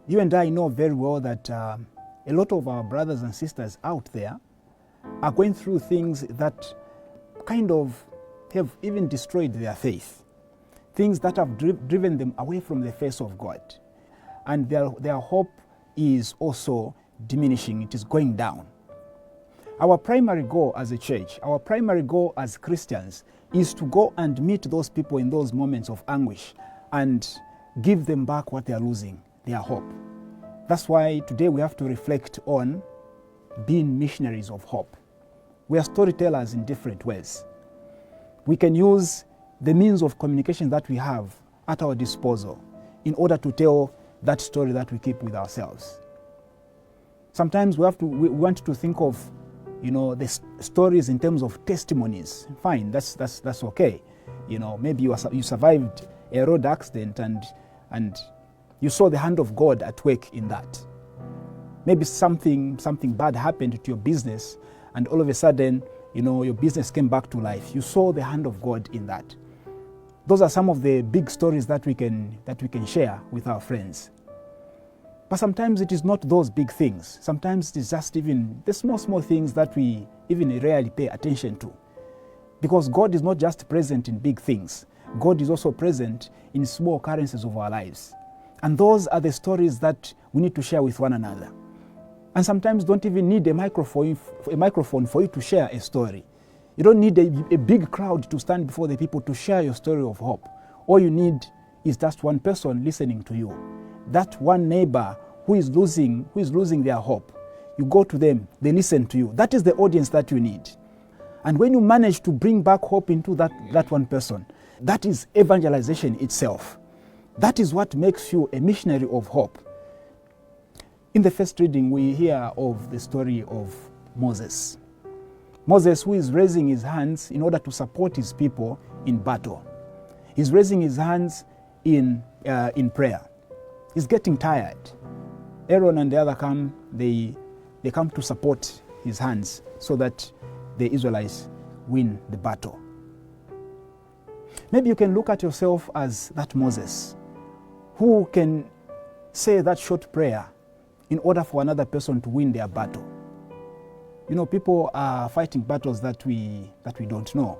You and I know very well that a lot of our brothers and sisters out there are going through things that kind of have even destroyed their faith, things that have driven them away from the face of God. And their hope is also diminishing, it is going down. Our primary goal as a church, our primary goal as Christians is to go and meet those people in those moments of anguish and give them back what they are losing, their hope. That's why today we have to reflect on being missionaries of hope. We are storytellers in different ways. We can use the means of communication that we have at our disposal in order to tell that story that we keep with ourselves. Sometimes we want to think of, the stories in terms of testimonies. Fine, that's okay. Maybe you survived a road accident and you saw the hand of God at work in that. Maybe something bad happened to your business, and all of a sudden, your business came back to life. You saw the hand of God in that. Those are some of the big stories that we can share with our friends. But sometimes it is not those big things. Sometimes it is just even the small things that we even rarely pay attention to. Because God is not just present in big things. God is also present in small occurrences of our lives. And those are the stories that we need to share with one another. And sometimes don't even need a microphone for you to share a story. You don't need a big crowd to stand before the people to share your story of hope. All you need is just one person listening to you. That one neighbor who is losing their hope. You go to them, they listen to you. That is the audience that you need. And when you manage to bring back hope into that one person, that is evangelization itself. That is what makes you a missionary of hope. In the first reading, we hear of the story of Moses. Moses, who is raising his hands in order to support his people in battle. He's raising his hands in prayer. He's getting tired. Aaron and the other come to support his hands so that the Israelites win the battle. Maybe you can look at yourself as that Moses who can say that short prayer in order for another person to win their battle. People are fighting battles that we don't know.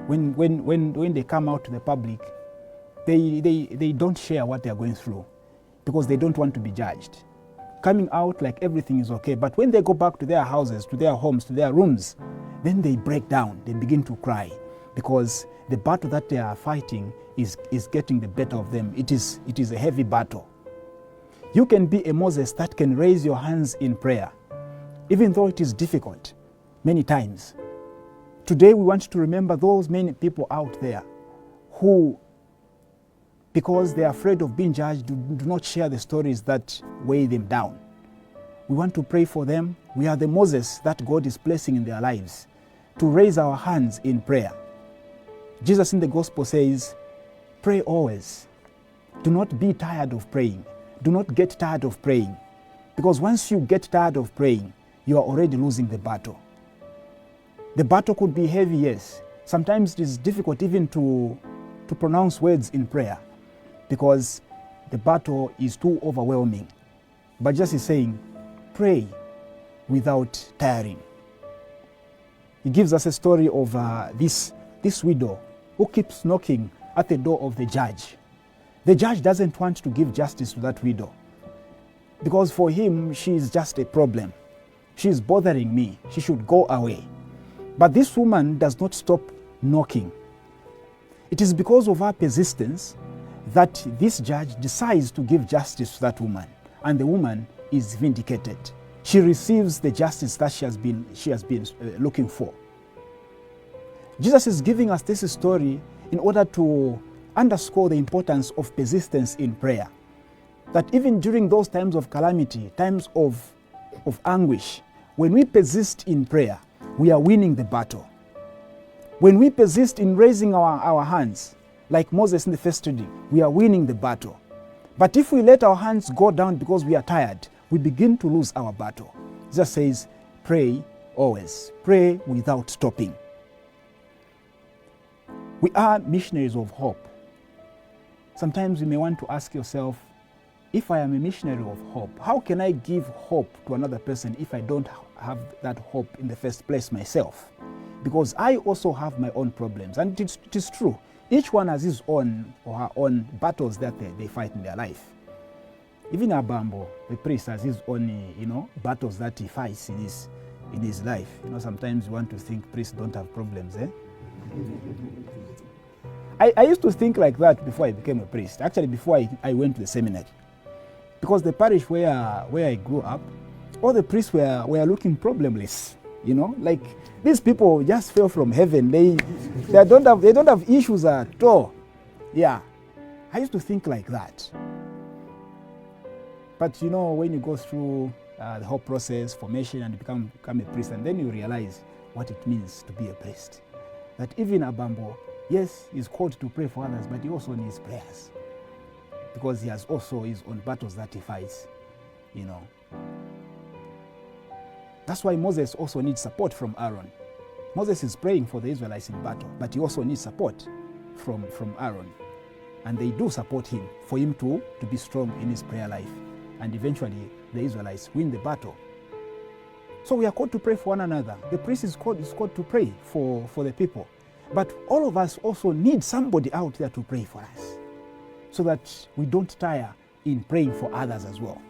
When they come out to the public, they don't share what they are going through because they don't want to be judged. Coming out like everything is okay, but when they go back to their houses, to their homes, to their rooms, then they break down, they begin to cry because the battle that they are fighting is getting the better of them. It is a heavy battle. You can be a Moses that can raise your hands in prayer, even though it is difficult many times. Today we want to remember those many people out there who, because they are afraid of being judged, do not share the stories that weigh them down. We want to pray for them. We are the Moses that God is placing in their lives to raise our hands in prayer. Jesus in the gospel says, pray always. Do not be tired of praying. Do not get tired of praying. Because once you get tired of praying, you are already losing the battle. The battle could be heavy, yes. Sometimes it is difficult even to pronounce words in prayer because the battle is too overwhelming. But Jesus is saying, pray without tiring. He gives us a story of this widow who keeps knocking at the door of the judge. The judge doesn't want to give justice to that widow because for him, she is just a problem. She is bothering me. She should go away. But this woman does not stop knocking. It is because of her persistence that this judge decides to give justice to that woman, and the woman is vindicated. She receives the justice that she has been looking for. Jesus is giving us this story in order to underscore the importance of persistence in prayer. That even during those times of calamity, times of anguish, when we persist in prayer, we are winning the battle. When we persist in raising our hands, like Moses in the first reading, we are winning the battle. But if we let our hands go down because we are tired, we begin to lose our battle. Jesus says, pray always. Pray without stopping. We are missionaries of hope. Sometimes you may want to ask yourself, if I am a missionary of hope, how can I give hope to another person if I don't have that hope in the first place myself? Because I also have my own problems, and it is true. Each one has his own or her own battles that they fight in their life. Even Abambo, the priest, has his own, battles that he fights in his life. Sometimes you want to think priests don't have problems, eh? I used to think like that before I became a priest. Actually, before I went to the seminary, because the parish where I grew up, all the priests were looking problemless. Like these people just fell from heaven. They don't have issues at all. Yeah, I used to think like that. But when you go through the whole process, formation, and become a priest, and then you realize what it means to be a priest. That even Abambo, yes, he's called to pray for others, but he also needs prayers, because he has also his own battles that he fights. That's why Moses also needs support from Aaron. Moses is praying for the Israelites in battle, but he also needs support from Aaron. And they do support him for him to be strong in his prayer life. And eventually, the Israelites win the battle. So we are called to pray for one another. The priest is called to pray for the people. But all of us also need somebody out there to pray for us, so that we don't tire in praying for others as well.